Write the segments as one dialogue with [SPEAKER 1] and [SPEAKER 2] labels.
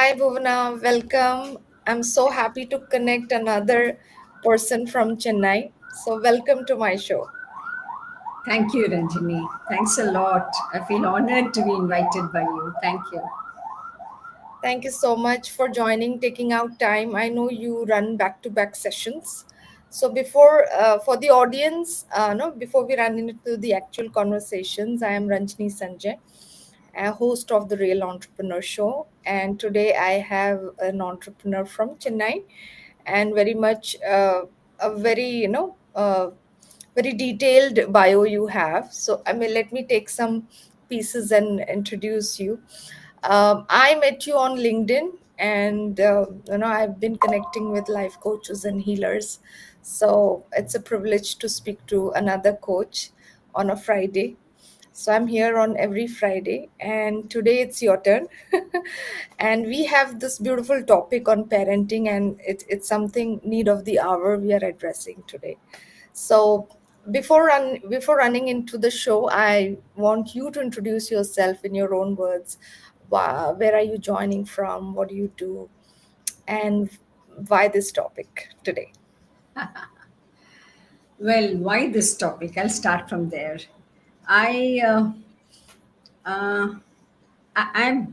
[SPEAKER 1] Hi, Bhuvana. Welcome. I'm so happy to connect another person from Chennai. So, welcome to my show.
[SPEAKER 2] Thank you, Ranjini. Thanks a lot. I feel honored to be invited by you. Thank you.
[SPEAKER 1] Thank you so much for joining, taking out time. I know you run back-to-back sessions. So, for the audience, no, before we run into the actual conversations, I am Ranjini Sanjay, a host of the Real Entrepreneur Show, and today I have an entrepreneur from Chennai, and very much a very very detailed bio you have. So, I mean, let me take some pieces and introduce you. I met you on LinkedIn, and I've been connecting with life coaches and healers. So it's a privilege to speak to another coach on a Friday. So I'm here on every Friday, and today it's your turn. And we have this beautiful topic on parenting, and it's something need of the hour we are addressing today. So before running into the show, I want you to introduce yourself in your own words. Where are you joining from? What do you do? And why this topic today?
[SPEAKER 2] Well, why this topic? I'll start from there. I, uh, uh, I'm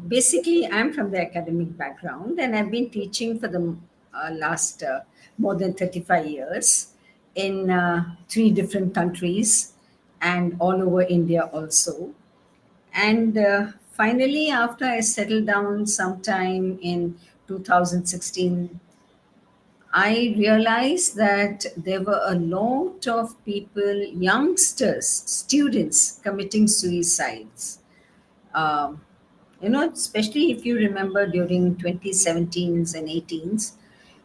[SPEAKER 2] from the academic background, and I've been teaching for the last more than 35 years in three different countries and all over India also. And finally, after I settled down sometime in 2016, I realized that there were a lot of people, youngsters, students committing suicides. Um, Especially if you remember during 2017s and 18s,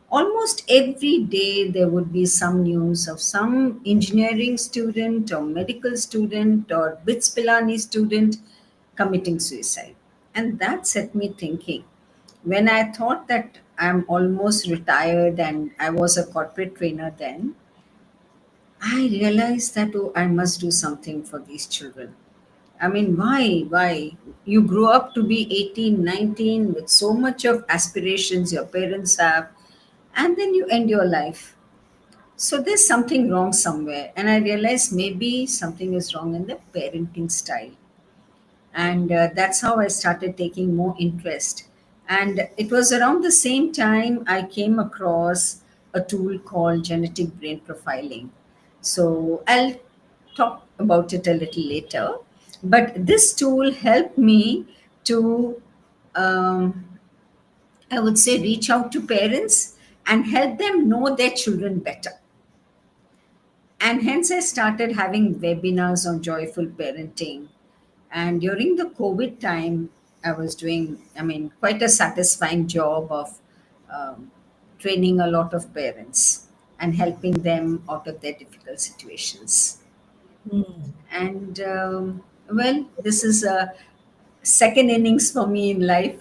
[SPEAKER 2] almost every day there would be some news of some engineering student or medical student or BITS Pilani student committing suicide. And that set me thinking. When I thought that I'm almost retired and I was a corporate trainer then, I realized that, oh, I must do something for these children. I mean, why? Why? You grew up to be 18, 19 with so much of aspirations your parents have, and then you end your life. So there's something wrong somewhere. And I realized maybe something is wrong in the parenting style. And that's how I started taking more interest. And it was around the same time I came across a tool called genetic brain profiling. So I'll talk about it a little later. But this tool helped me to, um, I would say, reach out to parents and help them know their children better. And hence, I started having webinars on joyful parenting. And during the COVID time, I was doing, quite a satisfying job of um, training a lot of parents and helping them out of their difficult situations.
[SPEAKER 1] Hmm.
[SPEAKER 2] And well, this is a second innings for me in life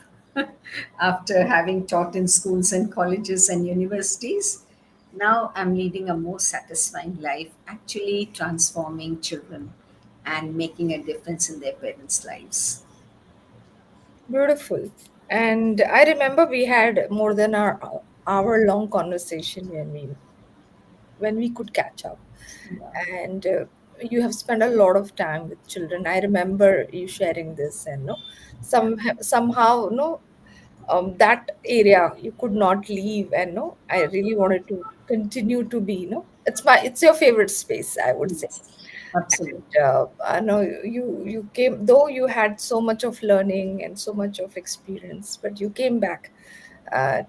[SPEAKER 2] after having taught in schools and colleges and universities. Now I'm leading a more satisfying life, actually transforming children and making a difference in their parents' lives.
[SPEAKER 1] Beautiful. And I remember we had more than our hour long conversation when we could catch up. And you have spent a lot of time with children. I remember you sharing this, and no, somehow no, that area you could not leave, and no, I really wanted to continue to be. No, it's your favorite space, I would say.
[SPEAKER 2] Yes, absolutely.
[SPEAKER 1] I know you came, though you had so much of learning and so much of experience, but you came back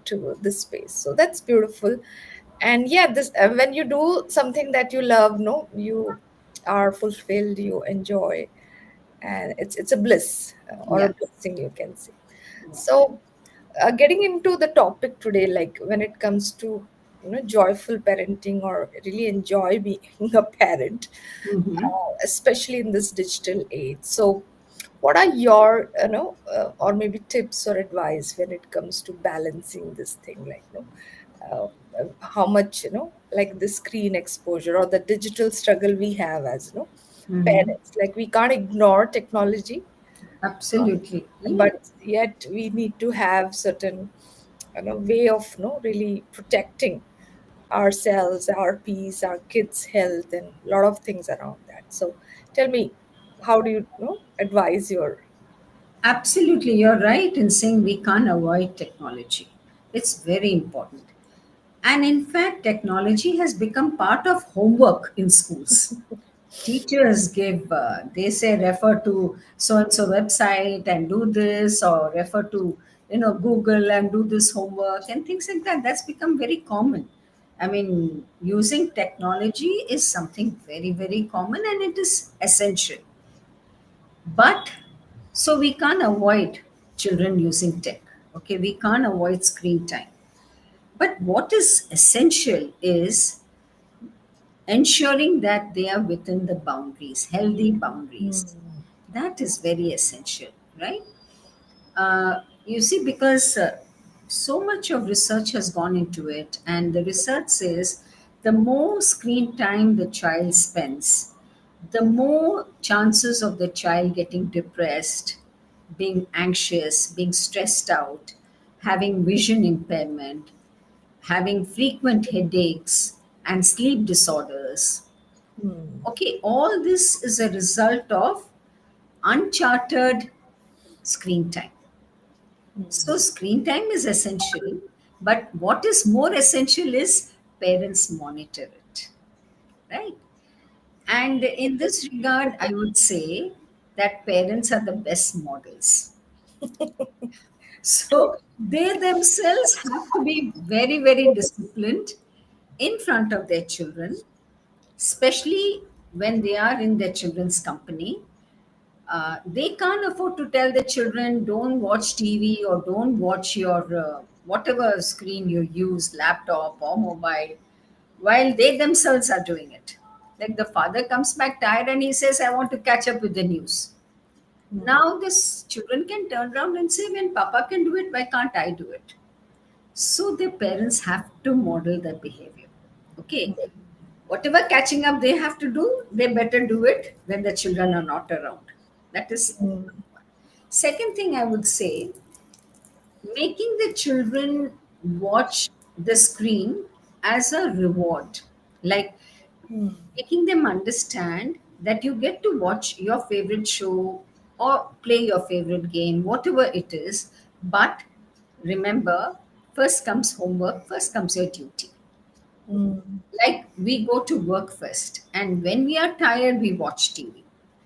[SPEAKER 1] to this space. So that's beautiful. And yeah, this when you do something that you love, no, you are fulfilled, you enjoy, and it's a bliss or a
[SPEAKER 2] Yeah.
[SPEAKER 1] blessing, you can say. So getting into the topic today, like when it comes to joyful parenting or really enjoy being a parent,
[SPEAKER 2] Hmm.
[SPEAKER 1] especially in this digital age. So, what are your, or maybe tips or advice when it comes to balancing this thing, like, how much, like the screen exposure or the digital struggle we have as,
[SPEAKER 2] Hmm.
[SPEAKER 1] parents, like we can't ignore technology,
[SPEAKER 2] Absolutely.
[SPEAKER 1] But
[SPEAKER 2] Yes.
[SPEAKER 1] yet we need to have certain way of really protecting ourselves, our peace, our kids' health, and a lot of things around that. So tell me, how do you advise your.
[SPEAKER 2] Absolutely. You're right in saying we can't avoid technology. It's very important. And in fact, technology has become part of homework in schools. Teachers give, they say refer to so and so website and do this, or refer to, Google and do this homework and things like that. That's become very common. I mean, using technology is something very, very common and it is essential. But so we can't avoid children using tech. Okay, we can't avoid screen time. But what is essential is ensuring that they are within the boundaries, healthy boundaries.
[SPEAKER 1] Hmm.
[SPEAKER 2] That is very essential, right? You see, because so much of research has gone into it, and the research says the more screen time the child spends, the more chances of the child getting depressed, being anxious, being stressed out, having vision impairment, having frequent headaches, and sleep disorders.
[SPEAKER 1] Hmm.
[SPEAKER 2] Okay, all this is a result of uncharted screen time. So, screen time is essential, but what is more essential is parents monitor it, right? And in this regard, I would say that parents are the best models. So, they themselves have to be very, very disciplined in front of their children, especially when they are in their children's company. They can't afford to tell the children, don't watch TV or don't watch your whatever screen you use, laptop or mobile, while they themselves are doing it. Like the father comes back tired and he says, I want to catch up with the news. Now, this children can turn around and say, when Papa can do it, why can't I do it? So, the parents have to model their behavior. Okay, whatever catching up they have to do, they better do it when the children are not around. That is
[SPEAKER 1] Hmm.
[SPEAKER 2] second thing I would say, making the children watch the screen as a reward, like
[SPEAKER 1] Hmm.
[SPEAKER 2] making them understand that you get to watch your favorite show or play your favorite game, whatever it is. But remember, first comes homework, first comes your duty.
[SPEAKER 1] Hmm.
[SPEAKER 2] Like we go to work first, and when we are tired, we watch TV.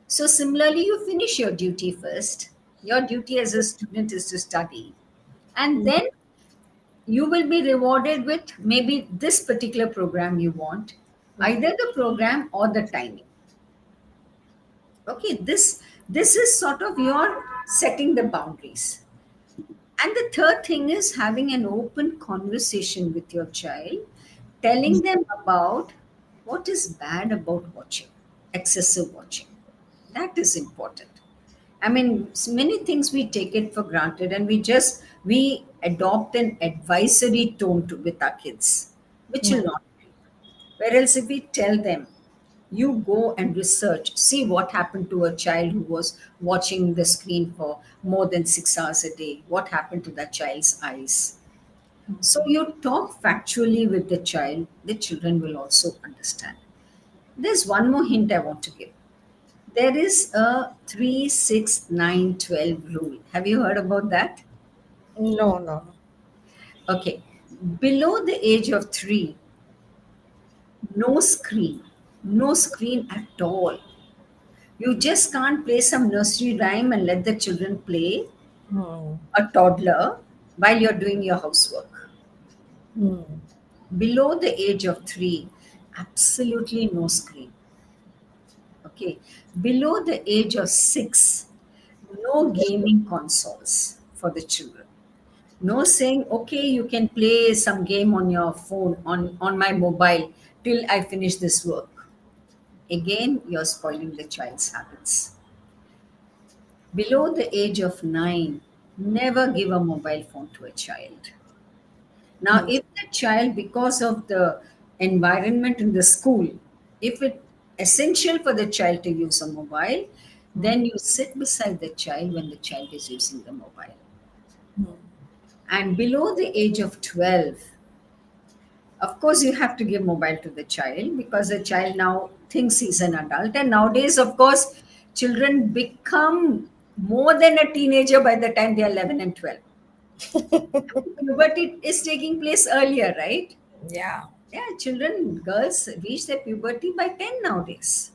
[SPEAKER 2] So, similarly, you finish your duty first. Your duty as a student is to study, and then you will be rewarded with maybe this particular program you want, either the program or the timing. Okay, this is sort of your setting the boundaries. And the third thing is having an open conversation with your child, telling them about what is bad about watching, excessive watching. That is important. I mean, many things we take it for granted, and we adopt an advisory tone with our kids, which will
[SPEAKER 1] Hmm.
[SPEAKER 2] not help. Whereas if we tell them, you go and research, see what happened to a child who was watching the screen for more than 6 hours a day, what happened to that child's eyes. So you talk factually with the child, the children will also understand. There's one more hint I want to give. There is a 3, 6, 9, 12 rule. Have you heard about that?
[SPEAKER 1] No, no.
[SPEAKER 2] Okay. Below the age of 3, no screen. No screen at all. You just can't play some nursery rhyme and let the children play
[SPEAKER 1] Hmm.
[SPEAKER 2] a toddler while you're doing your housework.
[SPEAKER 1] Hmm.
[SPEAKER 2] Below the age of 3, absolutely no screen. Okay. Below the age of 6, no gaming consoles for the children. No saying, okay, you can play some game on your phone, on my mobile till I finish this work. Again, you're spoiling the child's habits. Below the age of 9, never give a mobile phone to a child. Now,
[SPEAKER 1] Hmm.
[SPEAKER 2] if the child, because of the environment in the school, if it essential for the child to use a mobile, Then you sit beside the child when the child is using the mobile.
[SPEAKER 1] Hmm.
[SPEAKER 2] And below the age of 12, of course, you have to give mobile to the child because the child now thinks he's an adult. And nowadays, of course, children become more than a teenager by the time they are 11 and 12. Puberty is taking place earlier, right?
[SPEAKER 1] Yeah.
[SPEAKER 2] Yeah, children, girls reach their puberty by 10 nowadays.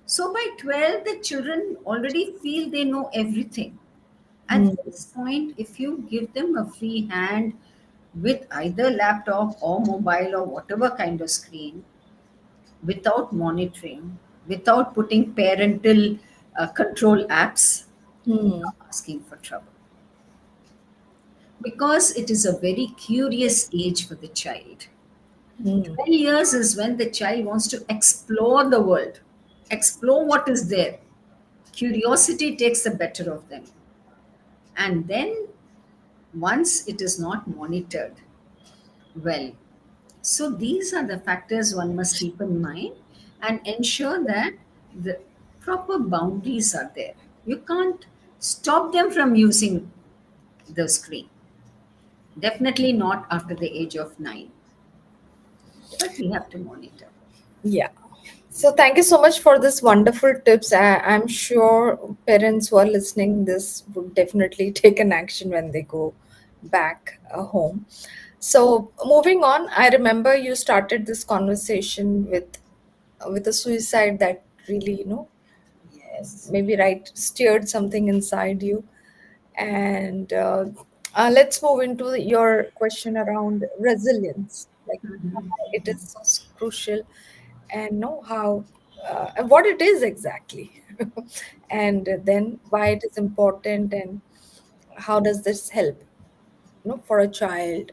[SPEAKER 2] So by 12, the children already feel they know everything. At
[SPEAKER 1] Hmm.
[SPEAKER 2] this point, if you give them a free hand with either laptop or mobile or whatever kind of screen, without monitoring, without putting parental control apps,
[SPEAKER 1] Hmm.
[SPEAKER 2] asking for trouble. Because it is a very curious age for the child.
[SPEAKER 1] Hmm.
[SPEAKER 2] 12 years is when the child wants to explore the world, explore what is there. Curiosity takes the better of them. And then once it is not monitored well, so these are the factors one must keep in mind and ensure that the proper boundaries are there. You can't stop them from using the screen. Definitely not after the age of 9, but we have to monitor.
[SPEAKER 1] Yeah. So thank you so much for this wonderful tips. I'm sure parents who are listening this would definitely take an action when they go back home. So moving on, I remember you started this conversation with a suicide that really,
[SPEAKER 2] Yes.
[SPEAKER 1] maybe right stirred something inside you. And let's move into your question around resilience, like why it is so crucial, and know how and what it is exactly, and then why it is important, and how does this help, for a child,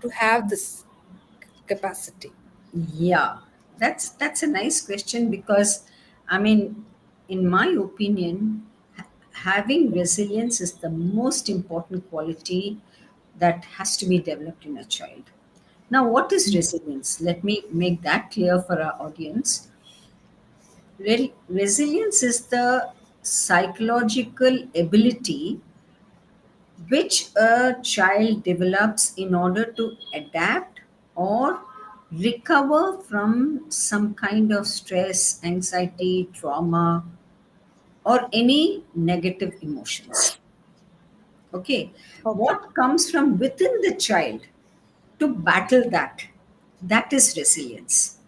[SPEAKER 1] to have this capacity.
[SPEAKER 2] Yeah, that's a nice question because, I mean, in my opinion, having resilience is the most important quality that has to be developed in a child. Now, what is resilience? Let me make that clear for our audience. Resilience is the psychological ability which a child develops in order to adapt or recover from some kind of stress, anxiety, trauma, or any negative emotions. Okay,
[SPEAKER 1] Okay.
[SPEAKER 2] what comes from within the child to battle that? That is resilience.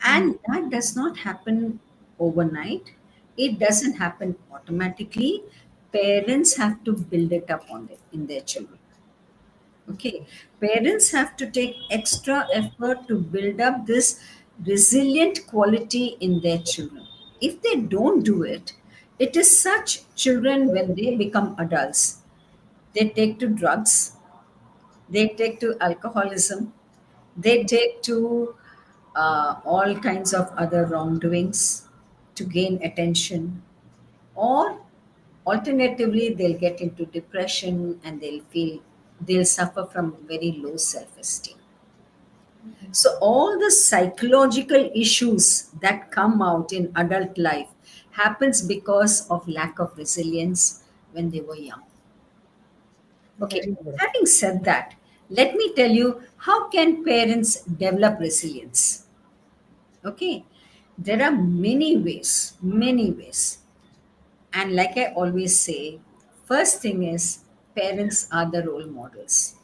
[SPEAKER 1] Mm.
[SPEAKER 2] And that does not happen overnight, it doesn't happen automatically. Parents have to build it up on it in their children. Okay, parents have to take extra effort to build up this resilient quality in their children. If they don't do it, it is such children when they become adults, they take to drugs, they take to alcoholism, they take to all kinds of other wrongdoings to gain attention, or alternatively they'll get into depression and they'll suffer from very low self-esteem. So all the psychological issues that come out in adult life happens because of lack of resilience when they were young. Okay,
[SPEAKER 1] Very good.
[SPEAKER 2] having said that, let me tell you how can parents develop resilience. Okay, there are many ways. And like I always say, first thing is parents are the role models.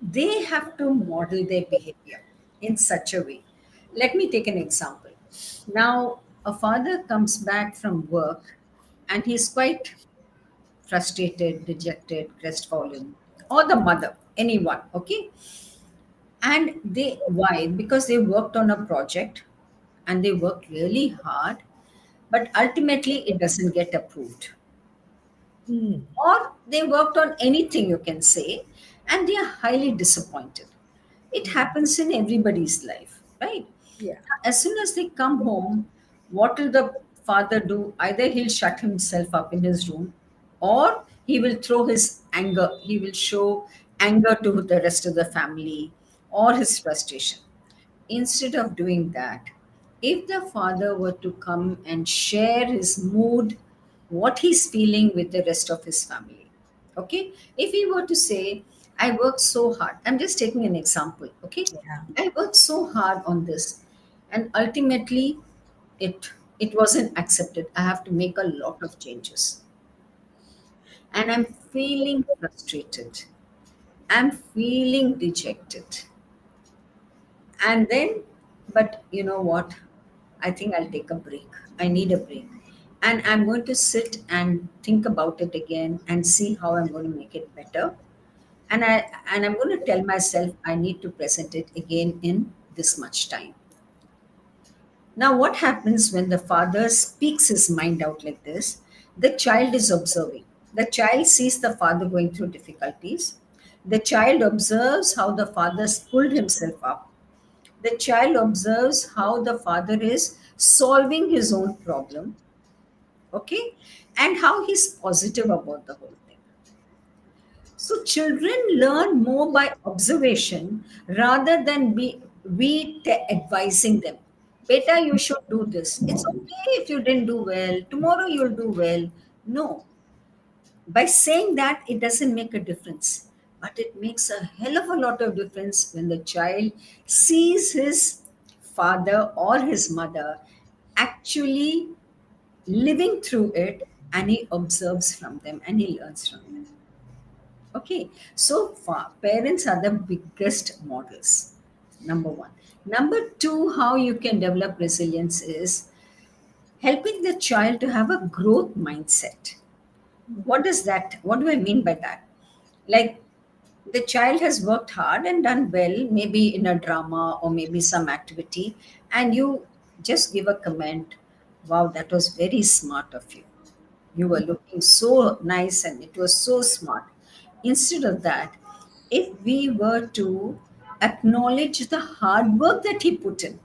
[SPEAKER 2] They have to model their behavior in such a way. Let me take an example. Now, a father comes back from work and he's quite frustrated, dejected, crestfallen, or the mother, anyone, okay? And they, why? Because they worked on a project and they worked really hard, but ultimately it doesn't get approved.
[SPEAKER 1] Mm.
[SPEAKER 2] Or they worked on anything, you can say, and they are highly disappointed. It happens in everybody's life, right?
[SPEAKER 1] Yeah.
[SPEAKER 2] As soon as they come home, what will the father do? Either he'll shut himself up in his room, or he will throw his anger, he will show anger to the rest of the family or his frustration. Instead of doing that, if the father were to come and share his mood, what he's feeling with the rest of his family. Okay? If he were to say, I worked so hard, I'm just taking an example. Okay?
[SPEAKER 1] Yeah.
[SPEAKER 2] I worked so hard on this, and ultimately, it it wasn't accepted. I have to make a lot of changes, and I'm feeling frustrated. I'm feeling dejected. And then, but you know what? I think I'll take a break. I need a break. And I'm going to sit and think about it again and see how I'm going to make it better. And I'm going to tell myself I need to present it again in this much time. Now, what happens when the father speaks his mind out like this? The child is observing. The child sees the father going through difficulties. The child observes how the father's pulled himself up. The child observes how the father is solving his own problem, okay, and how he's positive about the whole thing. So children learn more by observation rather than advising them. Beta, you should do this. It's okay if you didn't do well. Tomorrow you'll do well. No, by saying that, it doesn't make a difference, but it makes a hell of a lot of difference when the child sees his father or his mother actually living through it, and he observes from them and he learns from them. Okay, so parents are the biggest models. Number one. Number two, how you can develop resilience is helping the child to have a growth mindset. What is that? What do I mean by that? Like, the child has worked hard and done well, maybe in a drama or maybe some activity, and you just give a comment, wow, that was very smart of you. You were looking so nice and it was so smart. Instead of that, if we were to acknowledge the hard work that he put in,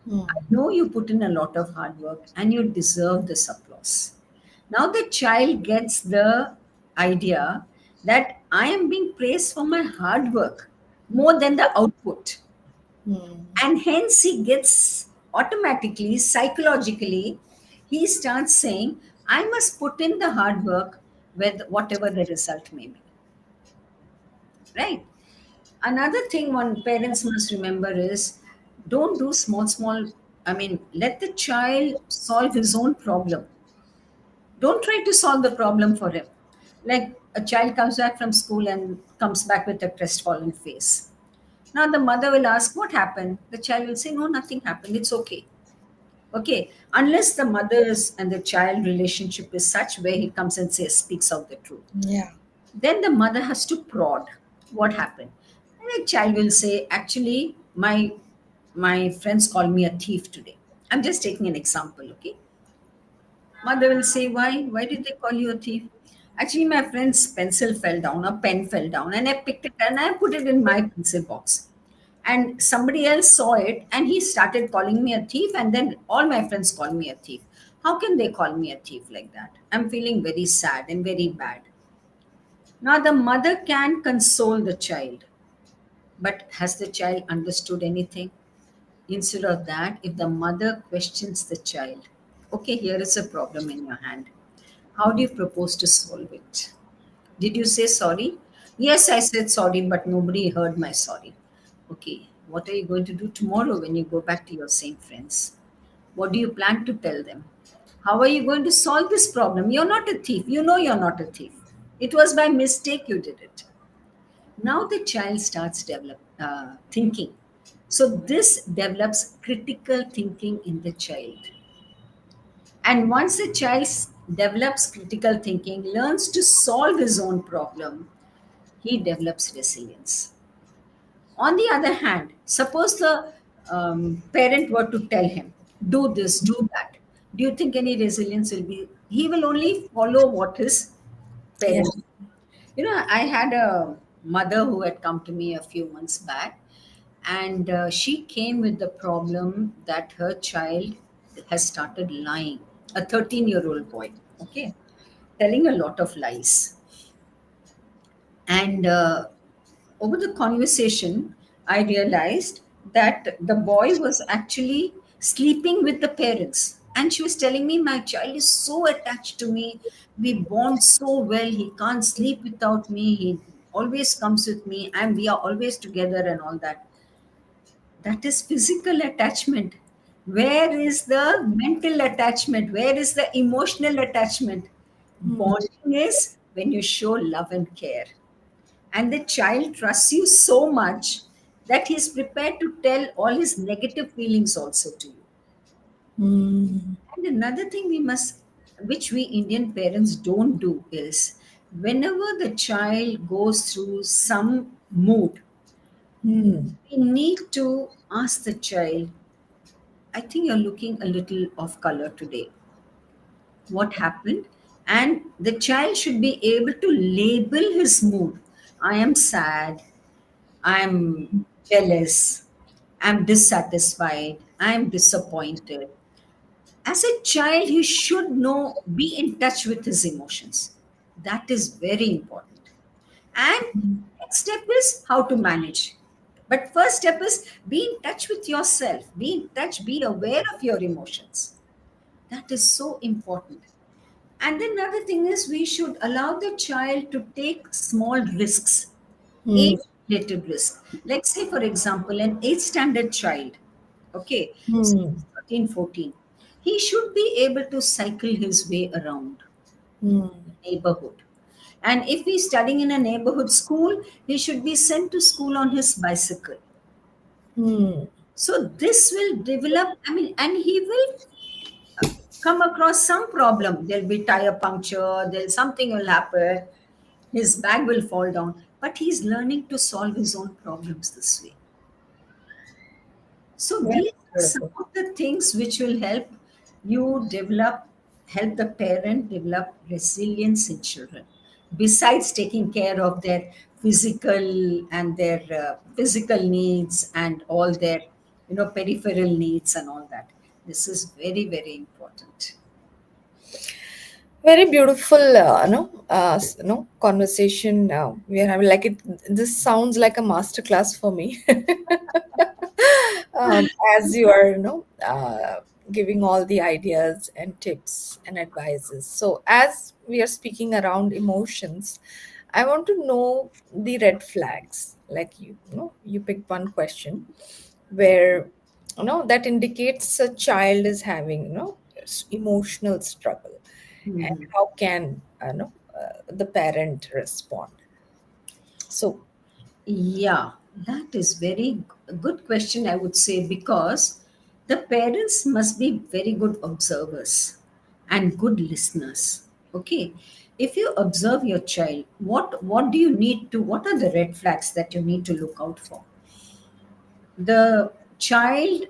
[SPEAKER 2] I
[SPEAKER 1] Hmm.
[SPEAKER 2] know you put in a lot of hard work and you deserve this applause. Now the child gets the idea that I am being praised for my hard work more than the output.
[SPEAKER 1] Hmm.
[SPEAKER 2] And hence he gets automatically, psychologically, he starts saying, I must put in the hard work with whatever the result may be. Right? Another thing one parents must remember is don't do small, I mean, let the child solve his own problem. Don't try to solve the problem for him. Like a child comes back from school and comes back with a crestfallen face. Now the mother will ask, what happened? The child will say, no, nothing happened. It's okay. Okay. Unless the mother's and the child relationship is such where he comes and says, speaks out the truth.
[SPEAKER 1] Yeah.
[SPEAKER 2] Then the mother has to prod what happened. And the child will say, actually, my friends call me a thief today. I'm just taking an example, okay? Mother will say, why? Why did they call you a thief? Actually, my friend's pencil fell down, a pen fell down, and I picked it and I put it in my pencil box. And somebody else saw it and he started calling me a thief, and then all my friends call me a thief. How can they call me a thief like that? I'm feeling very sad and very bad. Now, the mother can console the child, but has the child understood anything? Instead of that, if the mother questions the child, okay, here is a problem in your hand. How do you propose to solve it? Did you say sorry? Yes, I said sorry, but nobody heard my sorry. Okay, what are you going to do tomorrow when you go back to your same friends? What do you plan to tell them? How are you going to solve this problem? You're not a thief. You know you're not a thief. It was by mistake you did it. Now the child starts thinking. So this develops critical thinking in the child. And once the child develops critical thinking, learns to solve his own problem, he develops resilience. On the other hand, suppose the parent were to tell him, do this, do that. Do you think any resilience will be? He will only follow what his
[SPEAKER 1] Yeah.
[SPEAKER 2] parents. You know, I had a mother who had come to me a few months back, and she came with the problem that her child has started lying. A 13-year-old boy, okay, telling a lot of lies. And over the conversation, I realized that the boy was actually sleeping with the parents. And she was telling me, my child is so attached to me. We bond so well. He can't sleep without me. He always comes with me, and we are always together and all that. That is physical attachment. Where is the mental attachment? Where is the emotional attachment?
[SPEAKER 1] Hmm.
[SPEAKER 2] Bonding is when you show love and care. And the child trusts you so much that he's prepared to tell all his negative feelings also to you.
[SPEAKER 1] Hmm.
[SPEAKER 2] And another thing which we Indian parents don't do is whenever the child goes through some mood,
[SPEAKER 1] Hmm.
[SPEAKER 2] we need to ask the child, I think you're looking a little off color today. What happened? And the child should be able to label his mood. I am sad. I'm jealous. I'm dissatisfied. I'm disappointed. As a child, he should know, be in touch with his emotions. That is very important. And next step is how to manage. But first step is be in touch with yourself. Be in touch, be aware of your emotions. That is so important. And then another thing is we should allow the child to take small risks,
[SPEAKER 1] Hmm.
[SPEAKER 2] age-related risk. Like say, for example, an 8th standard child, okay, say
[SPEAKER 1] Hmm.
[SPEAKER 2] 13, 14, he should be able to cycle his way around
[SPEAKER 1] Hmm.
[SPEAKER 2] the neighborhood. And if he's studying in a neighborhood school, he should be sent to school on his bicycle.
[SPEAKER 1] Hmm.
[SPEAKER 2] So this will develop, I mean, and he will come across some problem. There'll be tire puncture, there's something will happen, his bag will fall down, but he's learning to solve his own problems this way. So
[SPEAKER 1] Very
[SPEAKER 2] these are some
[SPEAKER 1] beautiful.
[SPEAKER 2] of the things which will help the parent develop resilience in children. Besides taking care of their physical needs and all their, peripheral needs and all that. This is very, very important.
[SPEAKER 1] Very beautiful, conversation we are having. Like it, this sounds like a master class for me. As you are, giving all the ideas and tips and advices. So, as we are speaking around emotions, I want to know the red flags. Like you picked one question where that indicates a child is having emotional struggle, and
[SPEAKER 2] Mhm.
[SPEAKER 1] how can the parent respond. So.
[SPEAKER 2] Yeah, that is very good question, I would say, because the parents must be very good observers and good listeners. Okay, if you observe your child, what are the red flags that you need to look out for? The child,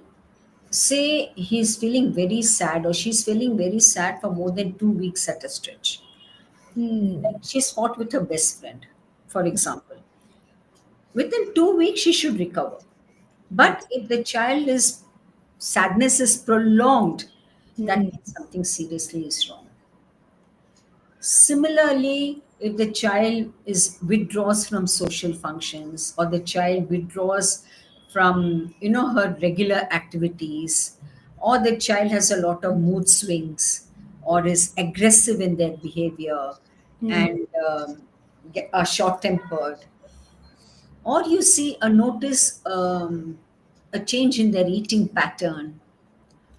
[SPEAKER 2] say he's feeling very sad or she's feeling very sad for more than 2 weeks at a stretch. Like
[SPEAKER 1] Hmm.
[SPEAKER 2] she's fought with her best friend, for example. Within 2 weeks, she should recover. But if the child is sadness is prolonged, that
[SPEAKER 1] Hmm.
[SPEAKER 2] means something seriously is wrong. Similarly, if the child is withdraws from social functions or the child withdraws from her regular activities, or the child has a lot of mood swings or is aggressive in their behavior
[SPEAKER 1] Hmm.
[SPEAKER 2] and are short tempered, or you see a notice a change in their eating pattern,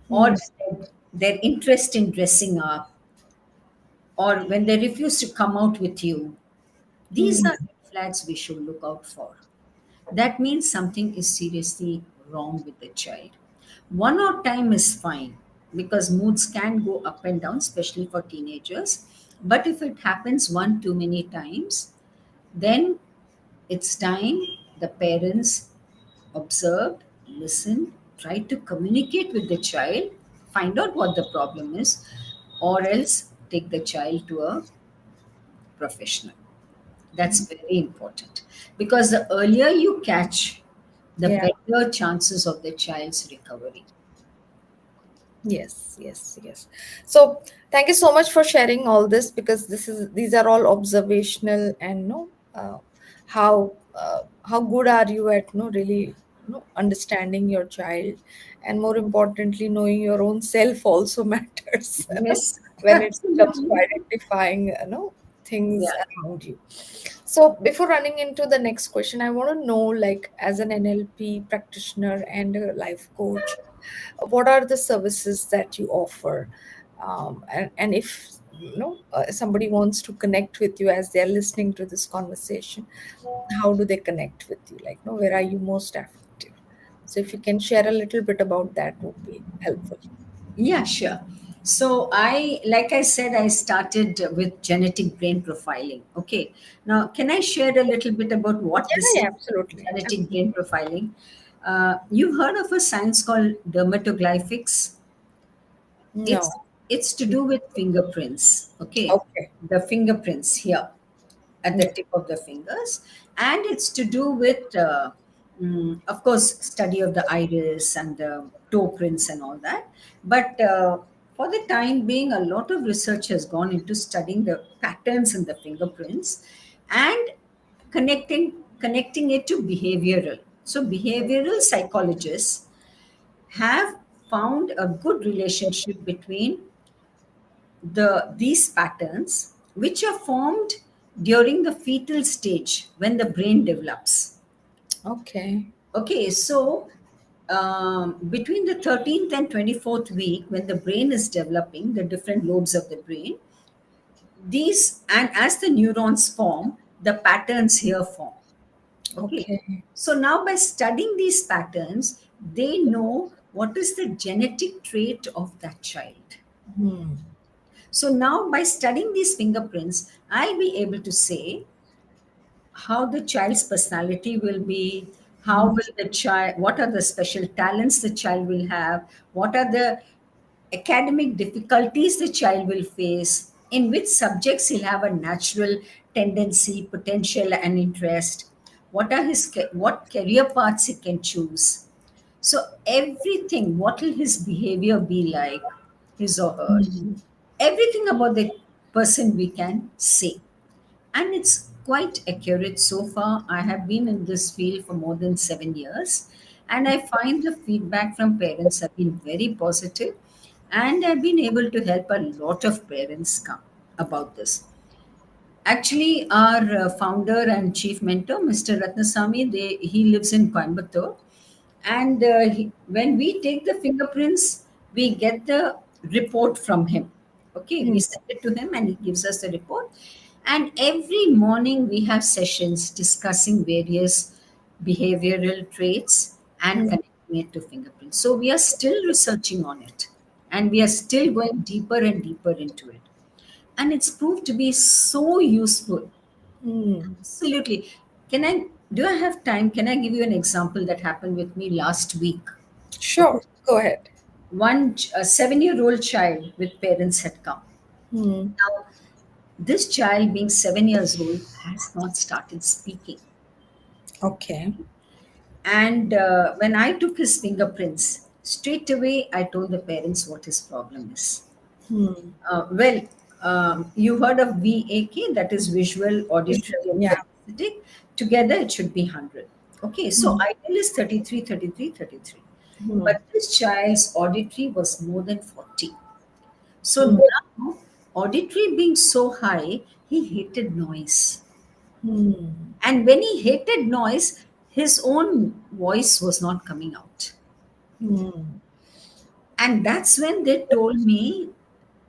[SPEAKER 2] or
[SPEAKER 1] Hmm.
[SPEAKER 2] their interest in dressing up, or when they refuse to come out with you, these
[SPEAKER 1] Hmm.
[SPEAKER 2] are red flags we should look out for. That means something is seriously wrong with the child. One odd time is fine because moods can go up and down, especially for teenagers. But if it happens one too many times, then it's time the parents observed, listened, tried to communicate with the child, find out what the problem is, or else take the child to a professional. That's very important because the earlier you catch, the
[SPEAKER 1] Yeah.
[SPEAKER 2] better chances of the child's recovery.
[SPEAKER 1] Yes, yes, yes. So thank you so much for sharing all this, because these are all observational, and how good are you at really understanding your child, and more importantly, knowing your own self also matters
[SPEAKER 2] Yes,
[SPEAKER 1] when it comes to
[SPEAKER 2] absolutely.
[SPEAKER 1] identifying things
[SPEAKER 2] Yeah.
[SPEAKER 1] around you. So before running into the next question, I want to know, like, as an NLP practitioner and a life coach, what are the services that you offer? And if somebody wants to connect with you as they're listening to this conversation, how do they connect with you? Like, where are you most effective? So if you can share a little bit about that, would be helpful.
[SPEAKER 2] Yeah, sure. So like I said, I started with genetic brain profiling. Okay. Now, can I share a little bit about what
[SPEAKER 1] Yeah,
[SPEAKER 2] this
[SPEAKER 1] yeah,
[SPEAKER 2] is?
[SPEAKER 1] absolutely,
[SPEAKER 2] Genetic brain
[SPEAKER 1] absolutely.
[SPEAKER 2] profiling. You've heard of a science called dermatoglyphics?
[SPEAKER 1] No.
[SPEAKER 2] It's to do with fingerprints. Okay,
[SPEAKER 1] Okay.
[SPEAKER 2] the fingerprints here at the
[SPEAKER 1] Yeah.
[SPEAKER 2] tip of the fingers, and it's to do with, of course, study of the iris and the toe prints and all that. But for the time being, a lot of research has gone into studying the patterns in the fingerprints and connecting it to behavioral. So behavioral psychologists have found a good relationship between these patterns, which are formed during the fetal stage when the brain develops.
[SPEAKER 1] Okay.
[SPEAKER 2] Okay, so between the 13th and 24th week, when the brain is developing, the different lobes of the brain, these, and as the neurons form, the patterns here form. Okay,
[SPEAKER 1] Okay.
[SPEAKER 2] so now by studying these patterns, they know what is the genetic trait of that child.
[SPEAKER 1] Hmm.
[SPEAKER 2] So now, by studying these fingerprints, I'll be able to say how the child's personality will be, how
[SPEAKER 1] Hmm.
[SPEAKER 2] will the child, what are the special talents the child will have, what are the academic difficulties the child will face, in which subjects he'll have a natural tendency, potential, and interest, what are what career paths he can choose. So everything, what will his behavior be like, his or her,
[SPEAKER 1] Hmm.
[SPEAKER 2] everything about the person we can say. And it's quite accurate so far. I have been in this field for more than 7 years, and I find the feedback from parents have been very positive, and I've been able to help a lot of parents come about this. Actually, our founder and chief mentor, Mr. Ratnasamy, he lives in Coimbatore, and when we take the fingerprints, we get the report from him. Okay, we
[SPEAKER 1] Hmm.
[SPEAKER 2] send it to him, and he gives us the report. And every morning we have sessions discussing various behavioral traits and
[SPEAKER 1] Hmm.
[SPEAKER 2] connecting it to fingerprints. So we are still researching on it, and we are still going deeper and deeper into it, and it's proved to be so useful.
[SPEAKER 1] Hmm.
[SPEAKER 2] Absolutely. Can I, do I have time? Can I give you an example that happened with me last week? Okay.
[SPEAKER 1] Sure. Go ahead.
[SPEAKER 2] A 7-year-old child with parents had come.
[SPEAKER 1] Hmm.
[SPEAKER 2] Now, this child, being 7 years old, has not started speaking.
[SPEAKER 1] Okay.
[SPEAKER 2] And when I took his fingerprints, straight away I told the parents what his problem is.
[SPEAKER 1] Hmm.
[SPEAKER 2] Well, you heard of VAK, that is visual, auditory,
[SPEAKER 1] Visual,
[SPEAKER 2] and
[SPEAKER 1] yeah.
[SPEAKER 2] kinesthetic. Together, it should be 100. Okay, so
[SPEAKER 1] Hmm.
[SPEAKER 2] ideal is 33, 33, 33.
[SPEAKER 1] Hmm.
[SPEAKER 2] But this child's auditory was more than 40. So
[SPEAKER 1] Hmm.
[SPEAKER 2] now, auditory being so high, he hated noise.
[SPEAKER 1] Hmm.
[SPEAKER 2] And when he hated noise, his own voice was not coming out.
[SPEAKER 1] Hmm.
[SPEAKER 2] And that's when they told me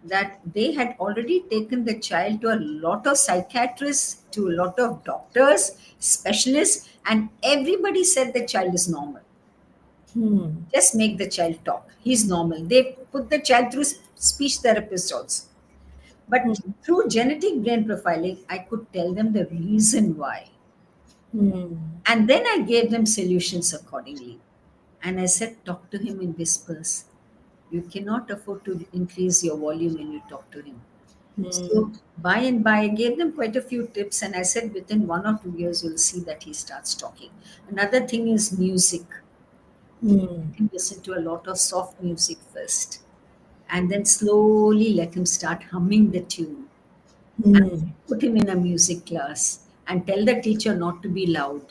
[SPEAKER 2] that they had already taken the child to a lot of psychiatrists, to a lot of doctors, specialists, and everybody said the child is normal.
[SPEAKER 1] Hmm.
[SPEAKER 2] Just make the child talk. He's normal. They put the child through speech therapist also. But
[SPEAKER 1] Hmm.
[SPEAKER 2] through genetic brain profiling, I could tell them the reason why.
[SPEAKER 1] Hmm.
[SPEAKER 2] And then I gave them solutions accordingly. And I said, talk to him in whispers. You cannot afford to increase your volume when you talk to him.
[SPEAKER 1] Hmm.
[SPEAKER 2] So by and by, I gave them quite a few tips, and I said within 1 or 2 years, you'll see that he starts talking. Another thing is music.
[SPEAKER 1] Hmm.
[SPEAKER 2] Let him listen to a lot of soft music first, and then slowly let him start humming the tune. And
[SPEAKER 1] Hmm.
[SPEAKER 2] put him in a music class and tell the teacher not to be loud.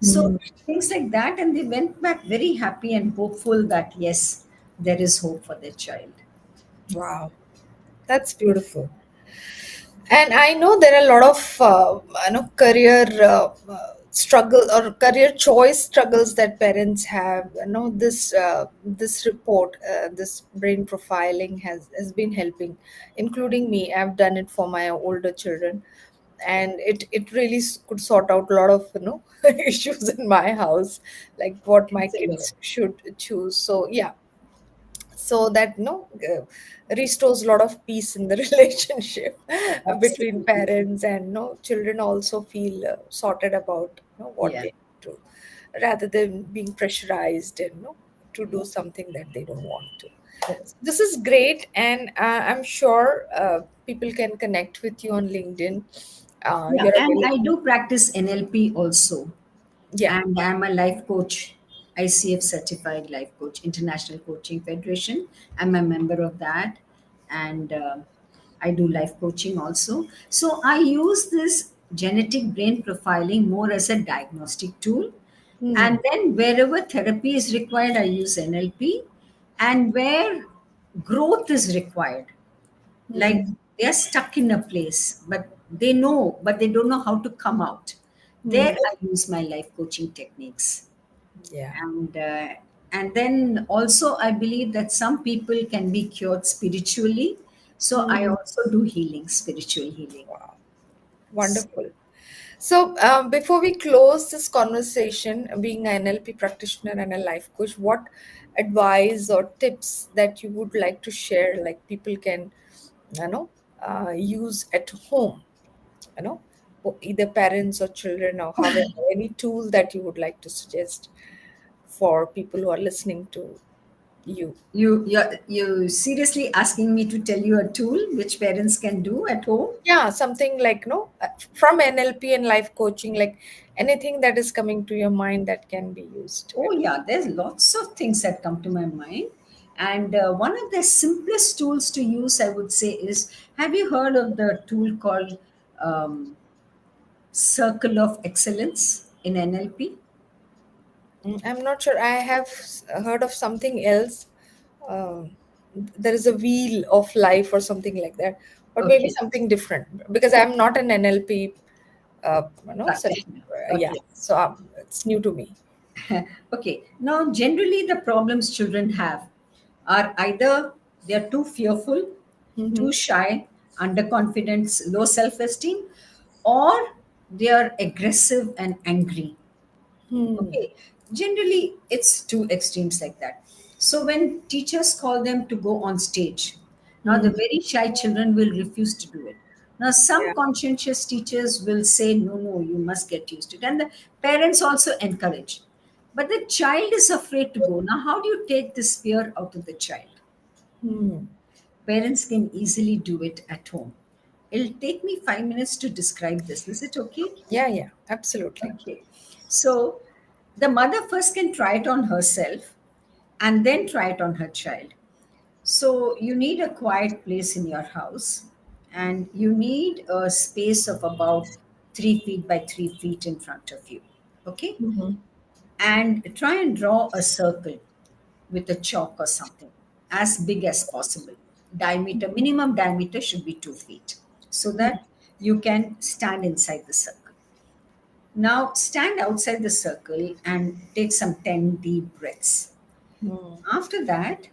[SPEAKER 2] So things like that, and they went back very happy and hopeful that yes, there is hope for their child.
[SPEAKER 1] Wow, that's beautiful. And I know there are a lot of career struggle or career choice struggles that parents have. This report, this brain profiling has been helping, including me. I've done it for my older children, and it really could sort out a lot of issues in my house, like what my
[SPEAKER 2] Excellent.
[SPEAKER 1] kids should choose. So yeah, so that restores a lot of peace in the relationship between
[SPEAKER 2] Absolutely.
[SPEAKER 1] parents, and children also feel sorted about what
[SPEAKER 2] Yeah.
[SPEAKER 1] they do, rather than being pressurized and to
[SPEAKER 2] Yeah.
[SPEAKER 1] do something that they don't want to.
[SPEAKER 2] Correct.
[SPEAKER 1] So this is great, and I'm sure people can connect with you on LinkedIn.
[SPEAKER 2] Yeah,
[SPEAKER 1] You're
[SPEAKER 2] and I
[SPEAKER 1] available.
[SPEAKER 2] do practice NLP also,
[SPEAKER 1] Yeah.
[SPEAKER 2] and I'm a life coach, ICF certified life coach, International Coaching Federation. I'm a member of that, and I do life coaching also. So I use this genetic brain profiling more as a diagnostic tool,
[SPEAKER 1] Hmm.
[SPEAKER 2] and then wherever therapy is required, I use NLP, and where growth is required,
[SPEAKER 1] Hmm.
[SPEAKER 2] like they're stuck in a place but they know but they don't know how to come out,
[SPEAKER 1] Hmm.
[SPEAKER 2] there I use my life coaching techniques.
[SPEAKER 1] Yeah.
[SPEAKER 2] And then also I believe that some people can be cured spiritually, so I
[SPEAKER 1] Hmm.
[SPEAKER 2] also do healing, spiritual healing.
[SPEAKER 1] Wow. Wonderful. So, before we close this conversation, being an NLP practitioner and a life coach, what advice or tips that you would like to share, like people can, use at home, you know, either parents or children, or however, any tool that you would like to suggest for people who are listening to you?
[SPEAKER 2] You seriously asking me to tell you a tool which parents can do at home?
[SPEAKER 1] Yeah, something like, from NLP and life coaching, like anything that is coming to your mind that can be used
[SPEAKER 2] Oh,
[SPEAKER 1] at home.
[SPEAKER 2] yeah, there's lots of things that come to my mind. And one of the simplest tools to use, I would say, is, have you heard of the tool called Circle of Excellence in NLP?
[SPEAKER 1] I'm not sure. I have heard of something else. Um, there is a wheel of life or something like that, but maybe
[SPEAKER 2] Okay,
[SPEAKER 1] something different, because I'm not an NLP,
[SPEAKER 2] practitioner.
[SPEAKER 1] yeah.
[SPEAKER 2] Okay.
[SPEAKER 1] So it's new to me.
[SPEAKER 2] Okay. Now, generally, the problems children have are either they're too fearful,
[SPEAKER 1] Mm-hmm.
[SPEAKER 2] too shy, underconfidence, low self esteem, or they are aggressive and angry.
[SPEAKER 1] Hmm.
[SPEAKER 2] Okay, generally it's two extremes like that. So when teachers call them to go on stage, now the
[SPEAKER 1] Hmm.
[SPEAKER 2] very shy children will refuse to do it. Now some
[SPEAKER 1] Yeah.
[SPEAKER 2] conscientious teachers will say, no, no, you must get used to it. And the parents also encourage. But the child is afraid to go. Now, how do you take this fear out of the child?
[SPEAKER 1] Hmm.
[SPEAKER 2] Parents can easily do it at home. It'll take me 5 minutes to describe this. Is it okay?
[SPEAKER 1] Yeah. Yeah. Absolutely.
[SPEAKER 2] Okay. So the mother first can try it on herself and then try it on her child. So you need a quiet place in your house and you need a space of about 3 feet by 3 feet in front of you. Okay.
[SPEAKER 1] Mm-hmm.
[SPEAKER 2] And try and draw a circle with a chalk or something as big as possible. Diameter, minimum diameter should be 2 feet so that you can stand inside the circle. Now stand outside the circle and take some 10 deep breaths.
[SPEAKER 1] Hmm.
[SPEAKER 2] After that,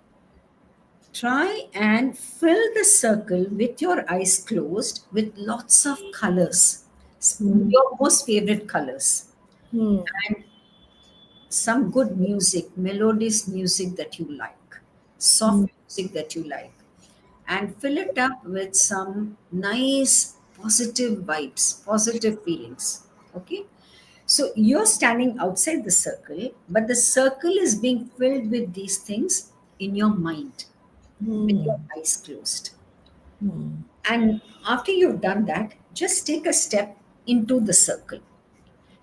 [SPEAKER 2] try and fill the circle with your eyes closed with lots of colors,
[SPEAKER 1] Hmm.
[SPEAKER 2] your most favorite colors,
[SPEAKER 1] Hmm.
[SPEAKER 2] and some good music, melodious music that you like,
[SPEAKER 1] Hmm.
[SPEAKER 2] soft music that you like, and fill it up with some nice positive vibes, positive feelings. Okay. So you're standing outside the circle, but the circle is being filled with these things in your mind with your
[SPEAKER 1] Hmm.
[SPEAKER 2] eyes closed.
[SPEAKER 1] Hmm.
[SPEAKER 2] And after you've done that, just take a step into the circle.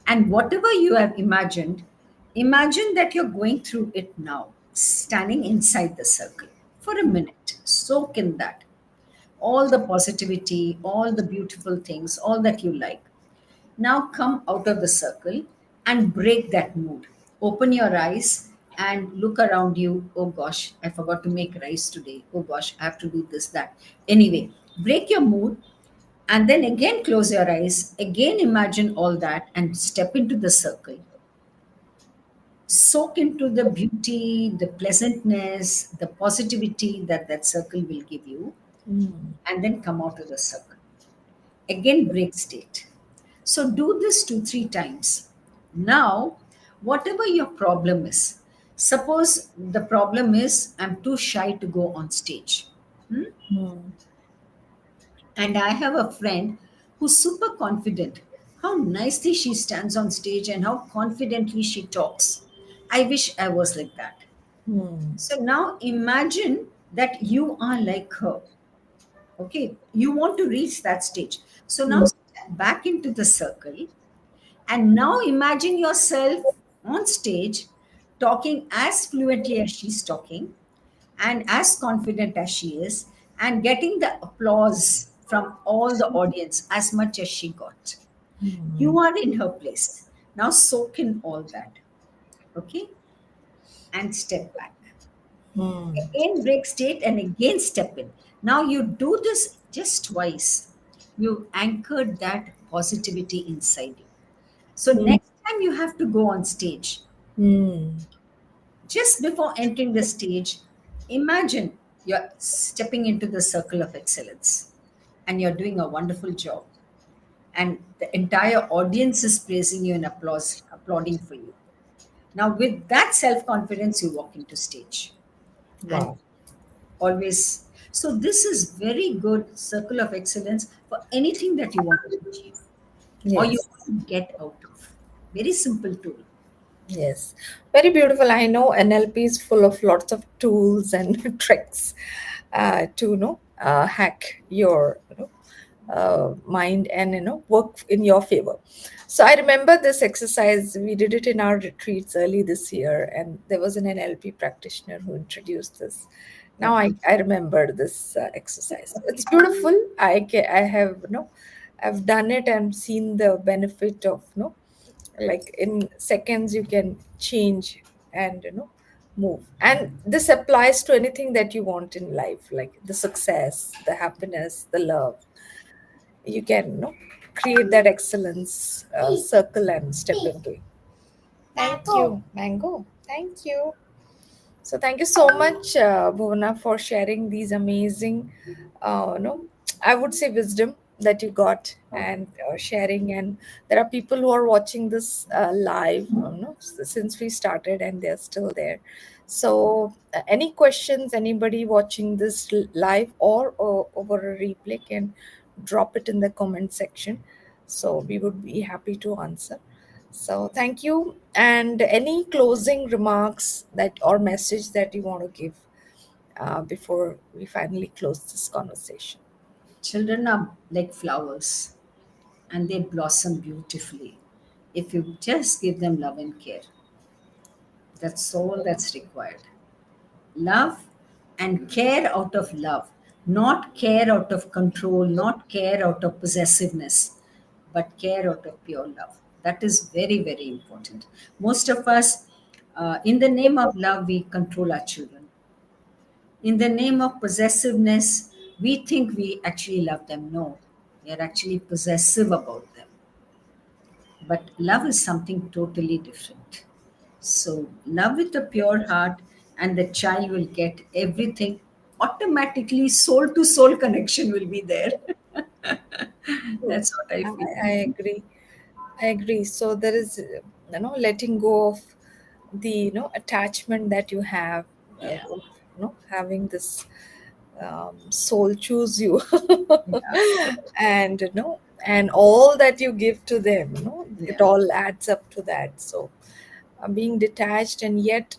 [SPEAKER 2] And whatever you have imagined, imagine that you're going through it now, standing inside the circle for a minute. Soak in that. All the positivity, all the beautiful things, all that you like. Now come out of the circle and break that mood. Open your eyes and look around you. Oh gosh, I forgot to make rice today. Oh gosh, I have to do this, that. Anyway, break your mood and then again close your eyes. Again, imagine all that and step into the circle. Soak into the beauty, the pleasantness, the positivity that that circle will give you,
[SPEAKER 1] Mm.
[SPEAKER 2] and then come out of the circle. Again, break state. So do this 2, 3 times. Now, whatever your problem is, suppose the problem is I'm too shy to go on stage. Hmm?
[SPEAKER 1] Mm.
[SPEAKER 2] And I have a friend who's super confident. How nicely she stands on stage and how confidently she talks. I wish I was like that.
[SPEAKER 1] Mm.
[SPEAKER 2] So now imagine that you are like her. Okay, you want to reach that stage. So now
[SPEAKER 1] Mm.
[SPEAKER 2] step back into the circle and now imagine yourself on stage talking as fluently as she's talking and as confident as she is and getting the applause from all the audience as much as she got.
[SPEAKER 1] Mm.
[SPEAKER 2] You are in her place. Now soak in all that, okay? And step back.
[SPEAKER 1] Mm.
[SPEAKER 2] Again break state and again step in. Now you do this just twice. You anchored that positivity inside you. So
[SPEAKER 1] Mm.
[SPEAKER 2] next time you have to go on stage,
[SPEAKER 1] Mm.
[SPEAKER 2] just before entering the stage, imagine you're stepping into the circle of excellence and you're doing a wonderful job. And the entire audience is praising you and applauding for you. Now, with that self confidence, you walk into stage and
[SPEAKER 1] Wow.
[SPEAKER 2] always. So, this is very good circle of excellence for anything that you want to achieve or you
[SPEAKER 1] Yes.
[SPEAKER 2] want to get out of. Very simple tool.
[SPEAKER 1] Yes, very beautiful. I know NLP is full of lots of tools and tricks to hack your mind and work in your favor. So I remember this exercise. We did it in our retreats early this year, and there was an NLP practitioner who introduced this. Now
[SPEAKER 2] Okay.
[SPEAKER 1] I remember this exercise. It's beautiful. I have I've done it and seen the benefit of like in seconds you can change and move, and this applies to anything that you want in life, like the success, the happiness, the love. You can create that excellence circle and step into it. Thank you, Mango. Thank you. So thank you so much, Bhuvana, for sharing these amazing, I would say wisdom that you got and sharing. And there are people who are watching this live, since we started, and they're still there. So, any questions? Anybody watching this live or over a replay can drop it in the comment section. So we would be happy to answer. So thank you. And any closing remarks that or message that you want to give before we finally close this conversation?
[SPEAKER 2] Children are like flowers and they blossom beautifully if you just give them love and care. That's all that's required. Love and care out of love, not care out of control, not care out of possessiveness, but care out of pure love. That is very, very important. Most of us, in the name of love, we control our children. In the name of possessiveness, we think we actually love them. No, we are actually possessive about them. But love is something totally different. So, love with a pure heart, and the child will get everything automatically. Soul to soul connection will be there.
[SPEAKER 1] True.
[SPEAKER 2] That's what I
[SPEAKER 1] I,
[SPEAKER 2] feel.
[SPEAKER 1] I agree. I agree. So there is, letting go of the, attachment that you have,
[SPEAKER 2] Yeah.
[SPEAKER 1] of, having this soul choose you,
[SPEAKER 2] Yeah.
[SPEAKER 1] and and all that you give to them, it
[SPEAKER 2] Yeah.
[SPEAKER 1] all adds up to that. So being detached and yet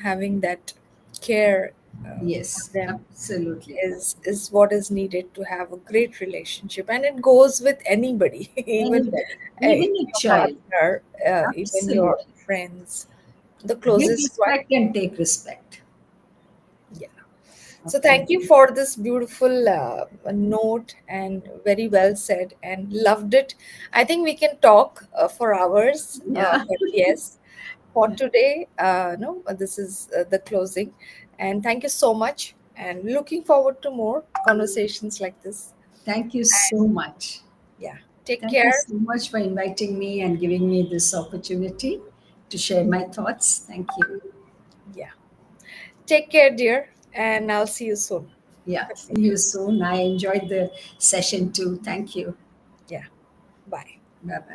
[SPEAKER 1] having that care for
[SPEAKER 2] Yes.
[SPEAKER 1] them
[SPEAKER 2] Absolutely.
[SPEAKER 1] is what is needed to have a great relationship, and it goes with anybody,
[SPEAKER 2] Anybody,
[SPEAKER 1] even
[SPEAKER 2] even a
[SPEAKER 1] your
[SPEAKER 2] child.
[SPEAKER 1] partner, even your
[SPEAKER 2] Absolutely.
[SPEAKER 1] friends, the
[SPEAKER 2] Give
[SPEAKER 1] closest one.
[SPEAKER 2] respect and take respect.
[SPEAKER 1] Yeah. So
[SPEAKER 2] Okay.
[SPEAKER 1] thank you for this beautiful note and very well said and loved it. I think we can talk for hours,
[SPEAKER 2] Yeah.
[SPEAKER 1] but yes, for today, no, this is the closing. And thank you so much. And looking forward to more conversations like this.
[SPEAKER 2] Thank you
[SPEAKER 1] And
[SPEAKER 2] so much.
[SPEAKER 1] yeah, take
[SPEAKER 2] Thank you
[SPEAKER 1] care.
[SPEAKER 2] so much for inviting me and giving me this opportunity to share my thoughts. Thank you.
[SPEAKER 1] Yeah, take care, dear. And I'll see you soon.
[SPEAKER 2] Yeah, see you soon. I enjoyed the session too. Thank you.
[SPEAKER 1] Yeah, bye.
[SPEAKER 2] Bye bye.